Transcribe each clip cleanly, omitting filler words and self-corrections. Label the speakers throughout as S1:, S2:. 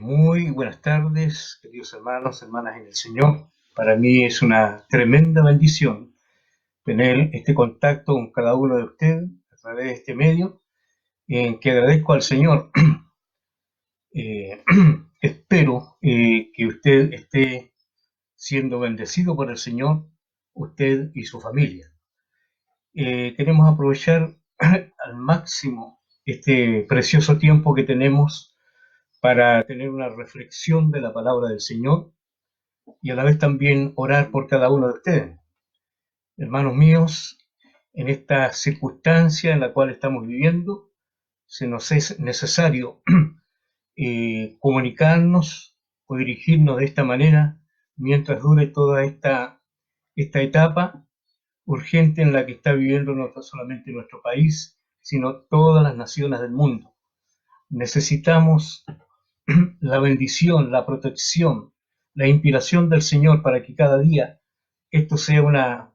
S1: Muy buenas tardes, queridos hermanos, hermanas en el Señor. Para mí es una tremenda bendición tener este contacto con cada uno de ustedes a través de este medio, en que agradezco al Señor. Eh, Espero que usted esté siendo bendecido por el Señor, usted y su familia. Queremos aprovechar al máximo este precioso tiempo que tenemos para tener una reflexión de la palabra del Señor y a la vez también orar por cada uno de ustedes. Hermanos míos, en esta circunstancia en la cual estamos viviendo, se nos es necesario comunicarnos o dirigirnos de esta manera mientras dure toda esta etapa urgente en la que está viviendo no solamente nuestro país, sino todas las naciones del mundo. Necesitamos la bendición, la protección, la inspiración del Señor para que cada día esto sea una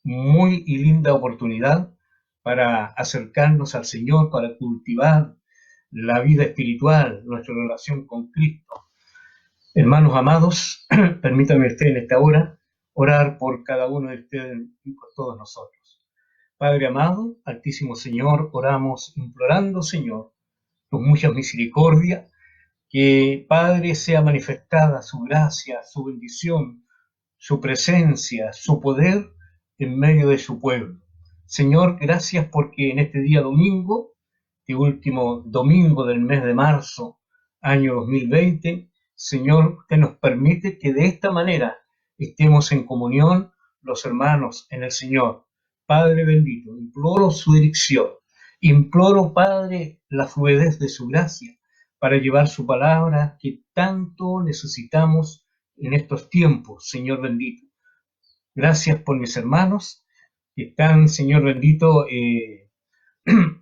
S1: muy y linda oportunidad para acercarnos al Señor, para cultivar la vida espiritual, nuestra relación con Cristo. Hermanos amados, permítanme usted en esta hora orar por cada uno de ustedes y por todos nosotros. Padre amado, Altísimo Señor, oramos implorando, Señor, tus muchas misericordias, que Padre sea manifestada su gracia, su bendición, su presencia, su poder en medio de su pueblo. Señor, gracias porque en este día domingo, el último domingo del mes de marzo, año 2020, Señor, usted nos permite que de esta manera estemos en comunión los hermanos en el Señor. Padre bendito, imploro su dirección, imploro, Padre, la fluidez de su gracia para llevar su palabra que tanto necesitamos en estos tiempos, Señor bendito. Gracias por mis hermanos que están, Señor bendito,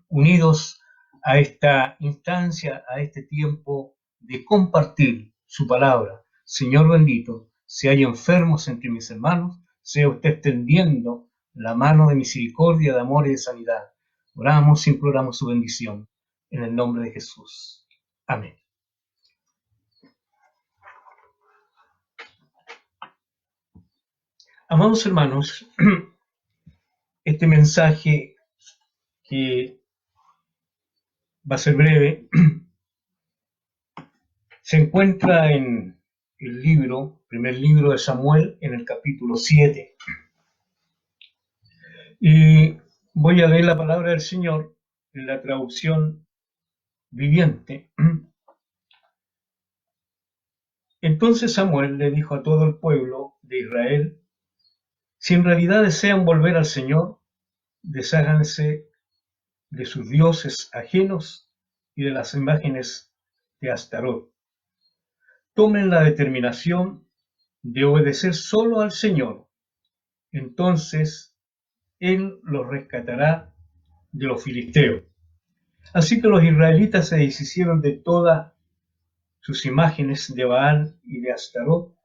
S1: unidos a esta instancia, a este tiempo de compartir su palabra. Señor bendito, si hay enfermos entre mis hermanos, sea usted extendiendo la mano de misericordia, de amor y de sanidad. Oramos y imploramos su bendición en el nombre de Jesús. Amén. Amados hermanos, este mensaje que va a ser breve, se encuentra en el primer libro de Samuel, en el capítulo 7. Y voy a leer la palabra del Señor en la traducción viviente. Entonces Samuel le dijo a todo el pueblo de Israel: si en realidad desean volver al Señor, desháganse de sus dioses ajenos y de las imágenes de Astarot. Tomen la determinación de obedecer solo al Señor. Entonces Él los rescatará de los filisteos. Así que los israelitas se deshicieron de todas sus imágenes de Baal y de Astarot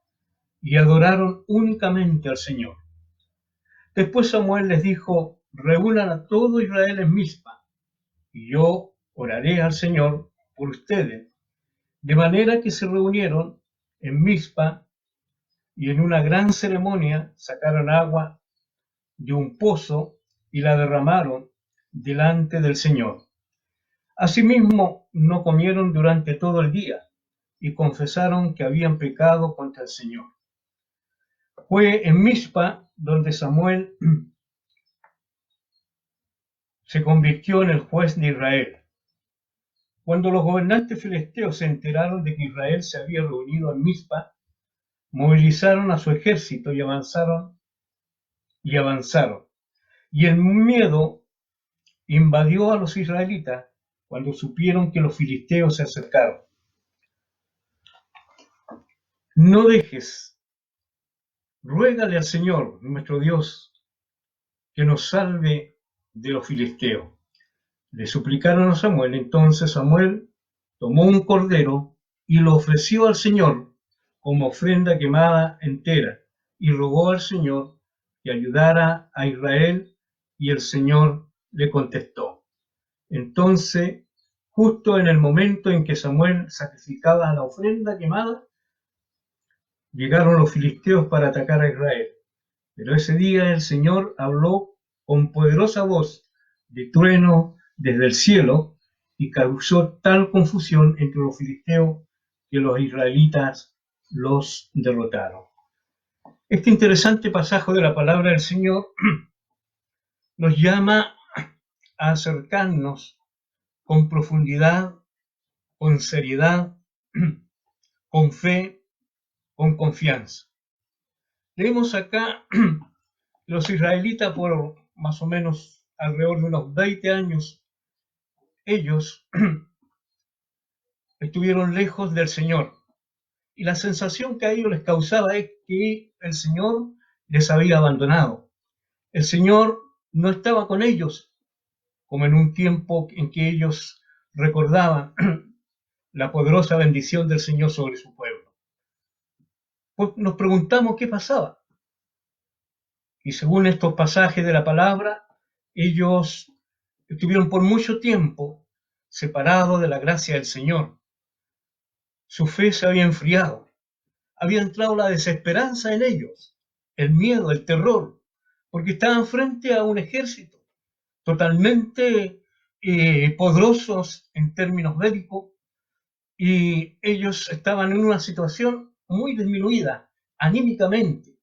S1: y adoraron únicamente al Señor. Después Samuel les dijo: reúnan a todo Israel en Mizpa, y yo oraré al Señor por ustedes. De manera que se reunieron en Mizpa y en una gran ceremonia sacaron agua de un pozo y la derramaron delante del Señor. Asimismo, no comieron durante todo el día y confesaron que habían pecado contra el Señor. Fue en Mizpa donde Samuel se convirtió en el juez de Israel. Cuando los gobernantes filisteos se enteraron de que Israel se había reunido en Mizpa, movilizaron a su ejército y avanzaron. Y el miedo invadió a los israelitas cuando supieron que los filisteos se acercaron. No dejes, ruégale al Señor, nuestro Dios, que nos salve de los filisteos. Le suplicaron a Samuel. Entonces Samuel tomó un cordero y lo ofreció al Señor como ofrenda quemada entera, y rogó al Señor que ayudara a Israel, y el Señor le contestó. Entonces justo en el momento en que Samuel sacrificaba la ofrenda quemada, llegaron los filisteos para atacar a Israel. Pero ese día el Señor habló con poderosa voz de trueno desde el cielo y causó tal confusión entre los filisteos que los israelitas los derrotaron. Este interesante pasaje de la palabra del Señor nos llama a acercarnos con profundidad, con seriedad, con fe, con confianza. Leemos acá los israelitas por más o menos alrededor de unos 20 años, ellos estuvieron lejos del Señor. Y la sensación que a ellos les causaba es que el Señor les había abandonado. El Señor no estaba con ellos, como en un tiempo en que ellos recordaban la poderosa bendición del Señor sobre su pueblo. Pues nos preguntamos qué pasaba. Y según estos pasajes de la palabra, ellos estuvieron por mucho tiempo separados de la gracia del Señor. Su fe se había enfriado. Había entrado la desesperanza en ellos, el miedo, el terror, porque estaban frente a un ejército totalmente poderosos en términos bélicos, y ellos estaban en una situación muy disminuida anímicamente.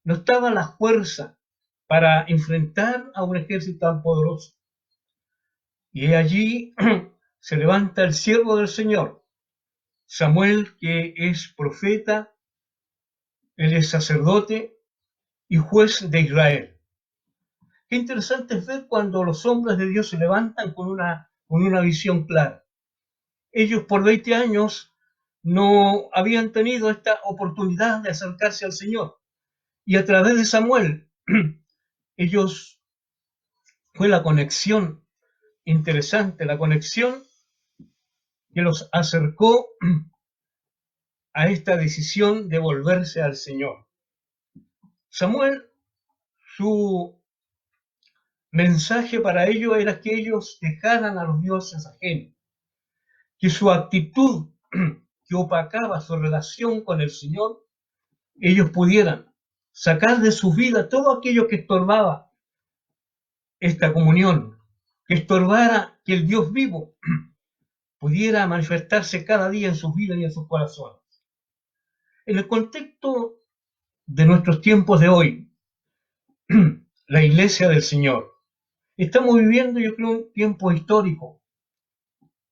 S1: No estaba la fuerza para enfrentar a un ejército tan poderoso. Y allí se levanta el siervo del Señor, Samuel, que es profeta, él es sacerdote y juez de Israel. Qué interesante es ver cuando los hombres de Dios se levantan con una visión clara. Ellos por 20 años no habían tenido esta oportunidad de acercarse al Señor. Y a través de Samuel, ellos fue la conexión interesante, la conexión que los acercó a esta decisión de volverse al Señor. Samuel, su mensaje para ellos era que ellos dejaran a los dioses ajenos, que su actitud que opacaba su relación con el Señor, ellos pudieran sacar de sus vidas todo aquello que estorbaba esta comunión, que estorbara que el Dios vivo pudiera manifestarse cada día en sus vidas y en sus corazones. En el contexto de nuestros tiempos de hoy, la Iglesia del Señor, estamos viviendo, yo creo, un tiempo histórico.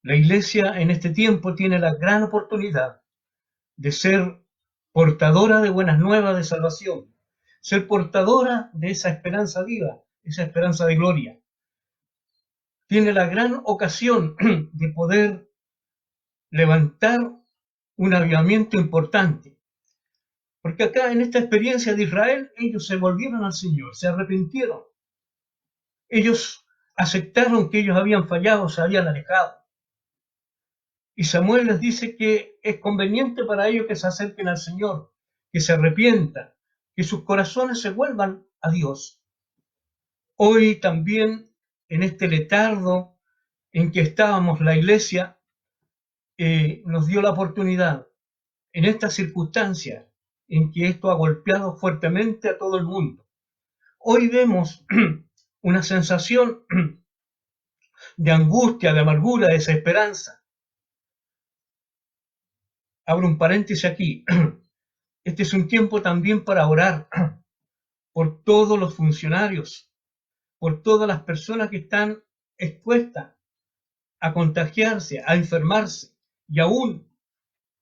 S1: La Iglesia en este tiempo tiene la gran oportunidad de ser portadora de buenas nuevas de salvación, ser portadora de esa esperanza viva, esa esperanza de gloria. Tiene la gran ocasión de poder levantar un avivamiento importante. Porque acá en esta experiencia de Israel, ellos se volvieron al Señor, se arrepintieron. Ellos aceptaron que ellos habían fallado, se habían alejado. Y Samuel les dice que es conveniente para ellos que se acerquen al Señor, que se arrepientan, que sus corazones se vuelvan a Dios. Hoy también, en este letargo en que estábamos, la Iglesia nos dio la oportunidad, en estas circunstancias en que esto ha golpeado fuertemente a todo el mundo. Hoy vemos una sensación de angustia, de amargura, de desesperanza. Abro un paréntesis aquí. Este es un tiempo también para orar por todos los funcionarios, por todas las personas que están expuestas a contagiarse, a enfermarse y aún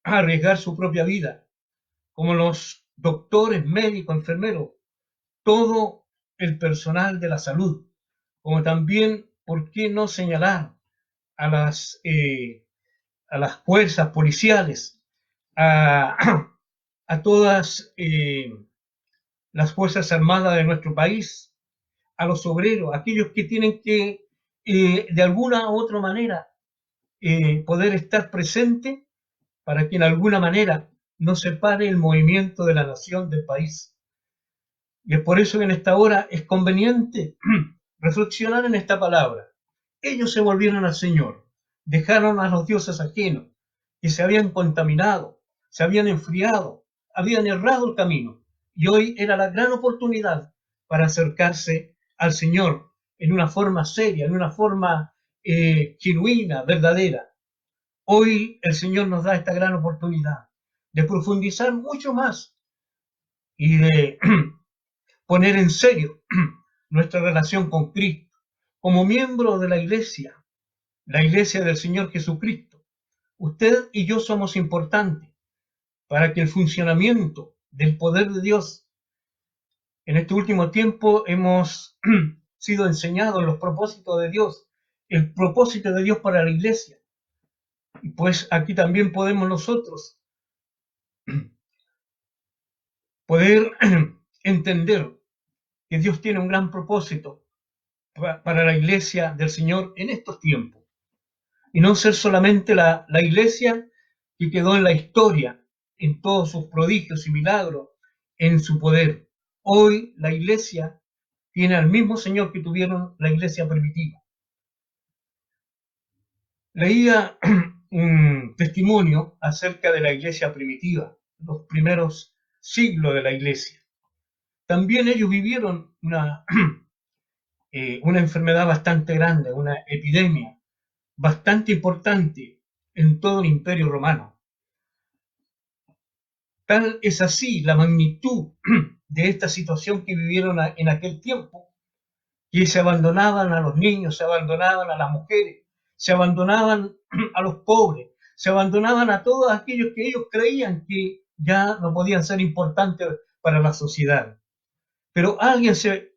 S1: a arriesgar su propia vida, como los doctores, médicos, enfermeros, todo el personal de la salud, como también, ¿por qué no señalar a las fuerzas policiales, a todas las fuerzas armadas de nuestro país, a los obreros, aquellos que tienen que de alguna u otra manera poder estar presentes para que en alguna manera no se pare el movimiento de la nación, del país? Y es por eso que en esta hora es conveniente reflexionar en esta palabra. Ellos se volvieron al Señor. dejaron a los dioses ajenos, que se habían contaminado, se habían enfriado, habían errado el camino. Y hoy era la gran oportunidad para acercarse al Señor en una forma seria, en una forma genuina, verdadera. Hoy el Señor nos da esta gran oportunidad de profundizar mucho más y de poner en serio nuestra relación con Cristo como miembro de la iglesia del Señor Jesucristo. Usted y yo somos importantes para que el funcionamiento del poder de Dios, en este último tiempo hemos sido enseñados los propósitos de Dios, el propósito de Dios para la iglesia. Y pues aquí también podemos nosotros poder entender que Dios tiene un gran propósito para la iglesia del Señor en estos tiempos. Y no ser solamente la iglesia que quedó en la historia, en todos sus prodigios y milagros, en su poder. Hoy la iglesia tiene al mismo Señor que tuvieron la iglesia primitiva. Leía un testimonio acerca de la iglesia primitiva, los primeros siglos de la iglesia. También ellos vivieron una enfermedad bastante grande, una epidemia bastante importante en todo el Imperio Romano. Tal es así la magnitud de esta situación que vivieron en aquel tiempo, que se abandonaban a los niños, se abandonaban a las mujeres, se abandonaban a los pobres, se abandonaban a todos aquellos que ellos creían que ya no podían ser importantes para la sociedad. Pero alguien se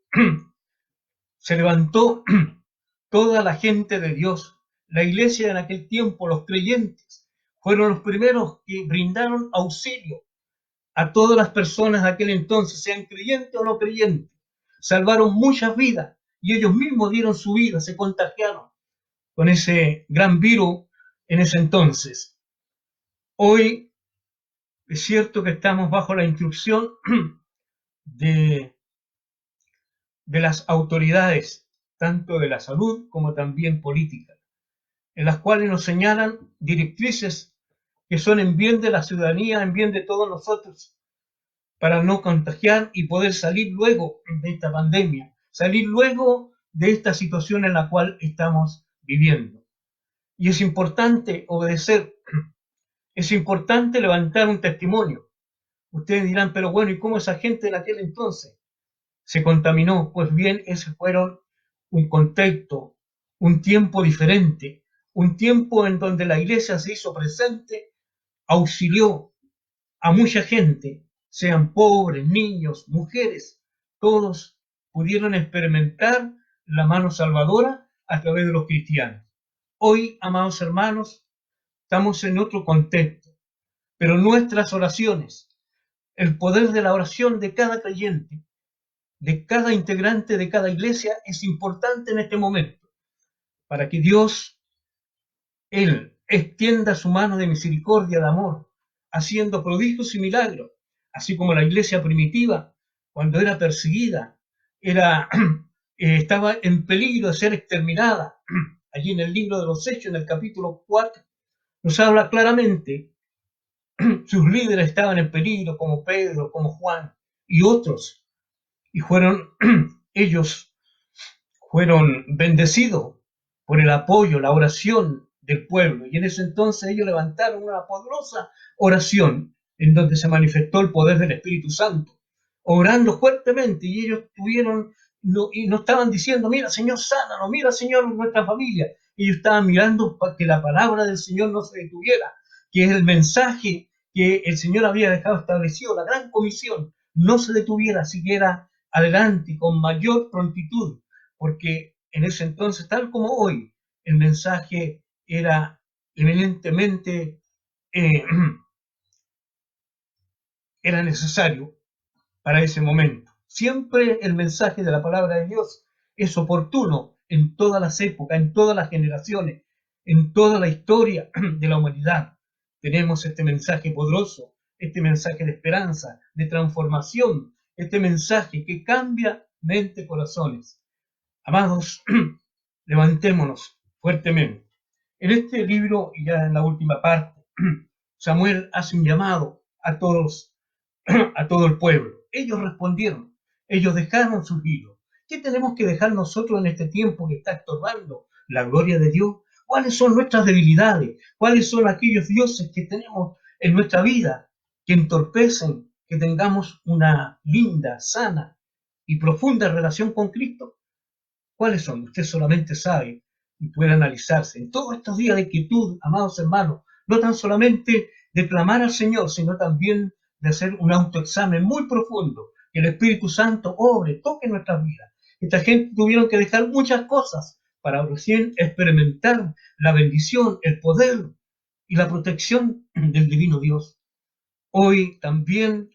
S1: levantó, toda la gente de Dios, la iglesia en aquel tiempo, los creyentes, fueron los primeros que brindaron auxilio a todas las personas de aquel entonces, sean creyentes o no creyentes. Salvaron muchas vidas y ellos mismos dieron su vida, se contagiaron con ese gran virus en ese entonces. Hoy es cierto que estamos bajo la instrucción de las autoridades, tanto de la salud como también política, en las cuales nos señalan directrices que son en bien de la ciudadanía, en bien de todos nosotros, para no contagiar y poder salir luego de esta pandemia, salir luego de esta situación en la cual estamos viviendo. Y es importante obedecer, es importante levantar un testimonio. Ustedes dirán, pero bueno, ¿y cómo esa gente en aquel entonces se contaminó? Pues bien, ese fueron un contexto, un tiempo diferente, un tiempo en donde la iglesia se hizo presente, auxilió a mucha gente, sean pobres, niños, mujeres, todos pudieron experimentar la mano salvadora a través de los cristianos. Hoy, amados hermanos, estamos en otro contexto, pero nuestras oraciones, el poder de la oración de cada creyente, de cada integrante de cada iglesia es importante en este momento, para que Dios, Él, extienda su mano de misericordia, de amor, haciendo prodigios y milagros, así como la iglesia primitiva, cuando era perseguida, estaba en peligro de ser exterminada. Allí en el libro de los Hechos, en el capítulo 4, nos habla claramente, sus líderes estaban en peligro, como Pedro, como Juan y otros, y ellos fueron bendecidos por el apoyo, la oración del pueblo. Y en ese entonces ellos levantaron una poderosa oración en donde se manifestó el poder del Espíritu Santo, orando fuertemente. Y ellos y no estaban diciendo, mira Señor, sánanos, mira Señor, nuestra familia. Ellos estaban mirando para que la palabra del Señor no se detuviera, que es el mensaje que el Señor había dejado establecido, la gran comisión, no se detuviera, siguiera adelante con mayor prontitud, porque en ese entonces, tal como hoy, el mensaje era eminentemente era necesario para ese momento. Siempre el mensaje de la palabra de Dios es oportuno en todas las épocas, en todas las generaciones, en toda la historia de la humanidad. Tenemos este mensaje poderoso, este mensaje de esperanza, de transformación, este mensaje que cambia mente, corazones. Amados, levantémonos fuertemente En este libro, ya en la última parte, Samuel hace un llamado a todos, a todo el pueblo. Ellos respondieron, ellos dejaron sus ídolos. ¿Qué tenemos que dejar nosotros en este tiempo que está estorbando la gloria de Dios? ¿Cuáles son nuestras debilidades? ¿Cuáles son aquellos dioses que tenemos en nuestra vida que entorpecen que tengamos una linda, sana y profunda relación con Cristo? ¿Cuáles son? Usted solamente sabe y puede analizarse. En todos estos días de quietud, amados hermanos, no tan solamente de clamar al Señor, sino también de hacer un autoexamen muy profundo, que el Espíritu Santo obre, toque nuestras vidas. Esta gente tuvieron que dejar muchas cosas para recién experimentar la bendición, el poder y la protección del divino Dios. Hoy también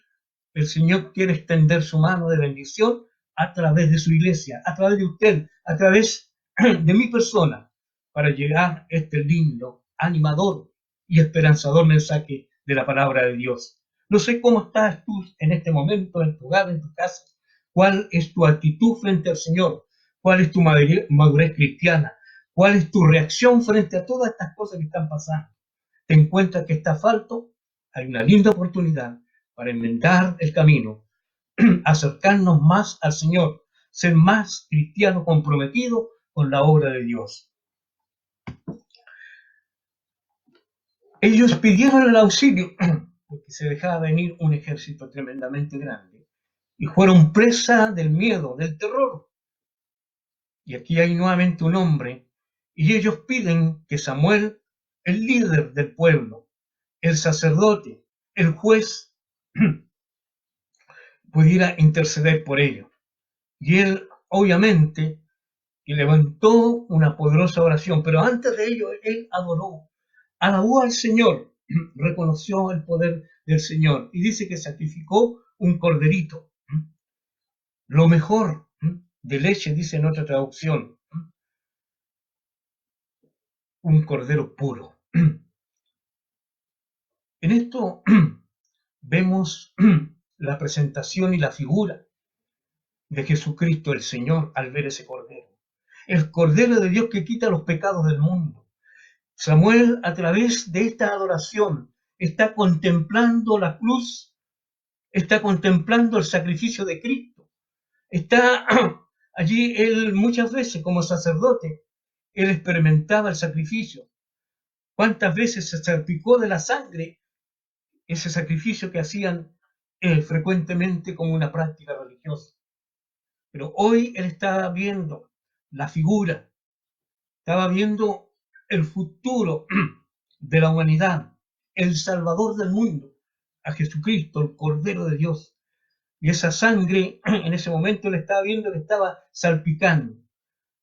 S1: el Señor quiere extender su mano de bendición a través de su iglesia, a través de usted, a través de mi persona, para llegar a este lindo, animador y esperanzador mensaje de la palabra de Dios. No sé cómo estás tú en este momento, en tu hogar, en tu casa. ¿Cuál es tu actitud frente al Señor? ¿Cuál es tu madurez cristiana? ¿Cuál es tu reacción frente a todas estas cosas que están pasando? ¿Te encuentras que está falto? Hay una linda oportunidad para enmendar el camino, acercarnos más al Señor, ser más cristiano comprometido con la obra de Dios. Ellos pidieron el auxilio porque se dejaba venir un ejército tremendamente grande y fueron presa del miedo, del terror. Y aquí hay nuevamente un hombre y ellos piden que Samuel, el líder del pueblo, el sacerdote, el juez, pudiera interceder por ellos. Y él, obviamente, que levantó una poderosa oración, pero antes de ello él adoró, alabó al Señor, reconoció el poder del Señor y dice que sacrificó un corderito, lo mejor de leche, dice en otra traducción, un cordero puro. En esto vemos la presentación y la figura de Jesucristo el Señor al ver ese cordero. El cordero de Dios que quita los pecados del mundo. Samuel, a través de esta adoración, está contemplando la cruz, está contemplando el sacrificio de Cristo. Está allí él muchas veces como sacerdote, él experimentaba el sacrificio. ¿Cuántas veces se salpicó de la sangre ese sacrificio que hacían frecuentemente como una práctica religiosa? Pero hoy él estaba viendo la figura, estaba viendo el futuro de la humanidad, el Salvador del mundo, a Jesucristo, el Cordero de Dios. Y esa sangre, en ese momento él estaba viendo que estaba salpicando.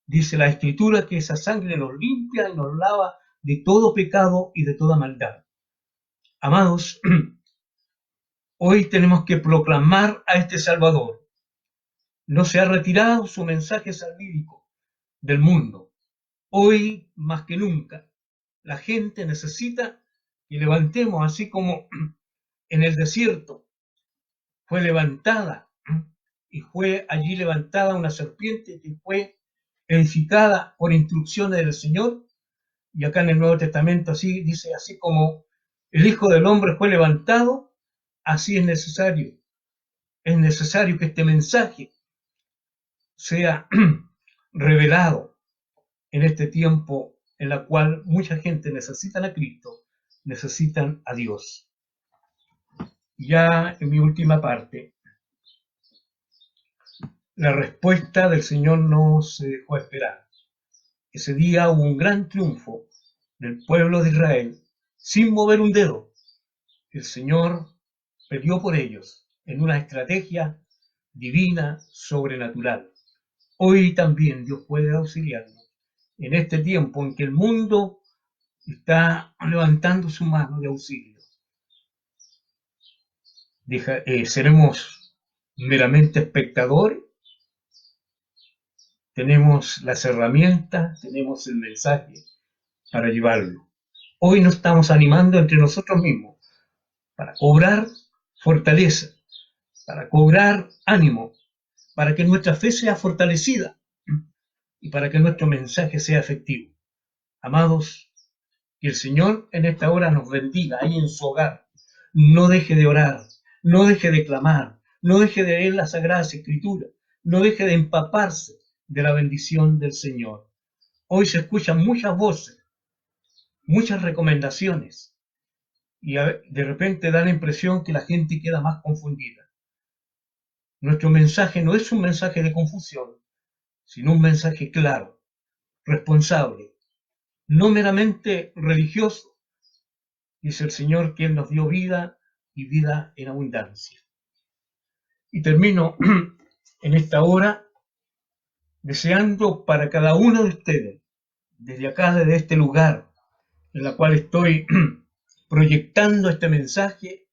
S1: Dice la Escritura que esa sangre nos limpia y nos lava de todo pecado y de toda maldad. Amados, hoy tenemos que proclamar a este Salvador. No se ha retirado su mensaje salvífico del mundo. Hoy, más que nunca, la gente necesita que levantemos, así como en el desierto fue levantada y fue allí levantada una serpiente que fue edificada por instrucciones del Señor. Y acá en el Nuevo Testamento así dice, así como el Hijo del Hombre fue levantado, así es necesario que este mensaje sea revelado en este tiempo en la cual mucha gente necesita a Cristo, necesitan a Dios. Ya en mi última parte, la respuesta del Señor no se dejó esperar. Ese día hubo un gran triunfo del pueblo de Israel sin mover un dedo. El Señor peleó por ellos en una estrategia divina, sobrenatural. Hoy también Dios puede auxiliarnos en este tiempo en que el mundo está levantando su mano de auxilio. ¿Seremos meramente espectadores? Tenemos las herramientas, tenemos el mensaje para llevarlo. Hoy nos estamos animando entre nosotros mismos para cobrar fortaleza, para cobrar ánimo, para que nuestra fe sea fortalecida y para que nuestro mensaje sea efectivo. Amados, Que el Señor en esta hora nos bendiga ahí en su hogar. No deje de orar, no deje de clamar, no deje de leer las Sagradas Escrituras, no deje de empaparse de la bendición del Señor. Hoy se escuchan muchas voces, muchas recomendaciones, y de repente da la impresión que la gente queda más confundida. Nuestro mensaje no es un mensaje de confusión, sino un mensaje claro, responsable, no meramente religioso. Dice el Señor que Él nos dio vida y vida en abundancia. Y termino en esta hora deseando para cada uno de ustedes, desde acá, desde este lugar en la cual estoy proyectando este mensaje,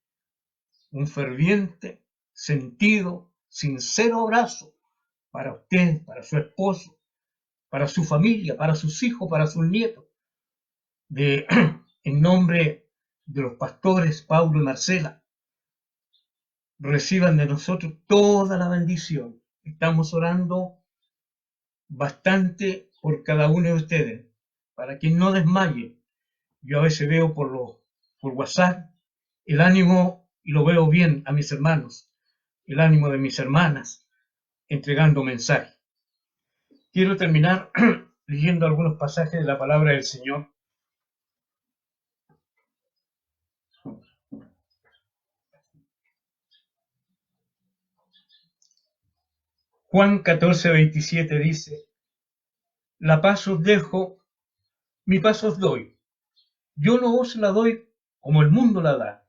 S1: un ferviente, sentido, sincero abrazo para usted, para su esposo, para su familia, para sus hijos, para sus nietos, en nombre de los pastores Paulo y Marcela. Reciban de nosotros toda la bendición. Estamos orando bastante por cada uno de ustedes, para que no desmaye. Yo a veces veo por WhatsApp el ánimo, y lo veo bien a mis hermanos, el ánimo de mis hermanas, entregando mensajes. Quiero terminar leyendo algunos pasajes de la palabra del Señor. Juan 14:27 dice: La paz os dejo, mi paz os doy. Yo no os la doy como el mundo la da.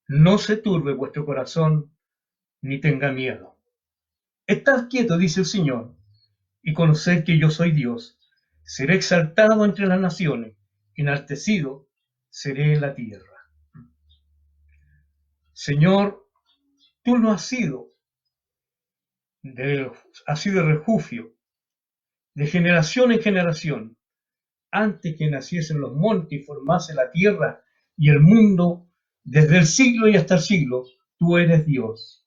S1: No se turbe vuestro corazón, ni tenga miedo. Estad quieto, dice el Señor, y conoced que yo soy Dios. Seré exaltado entre las naciones, enaltecido seré en la tierra. Señor, tú no has sido refugio de generación en generación. Antes que naciesen los montes y formase la tierra y el mundo, desde el siglo y hasta el siglo, tú eres Dios.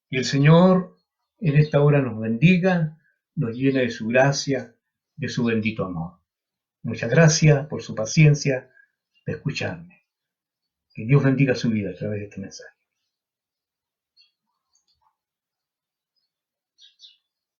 S1: Y el Señor en esta hora nos bendiga, nos llene de su gracia, de su bendito amor. Muchas gracias por su paciencia de escucharme. Que Dios bendiga su vida a través de este mensaje.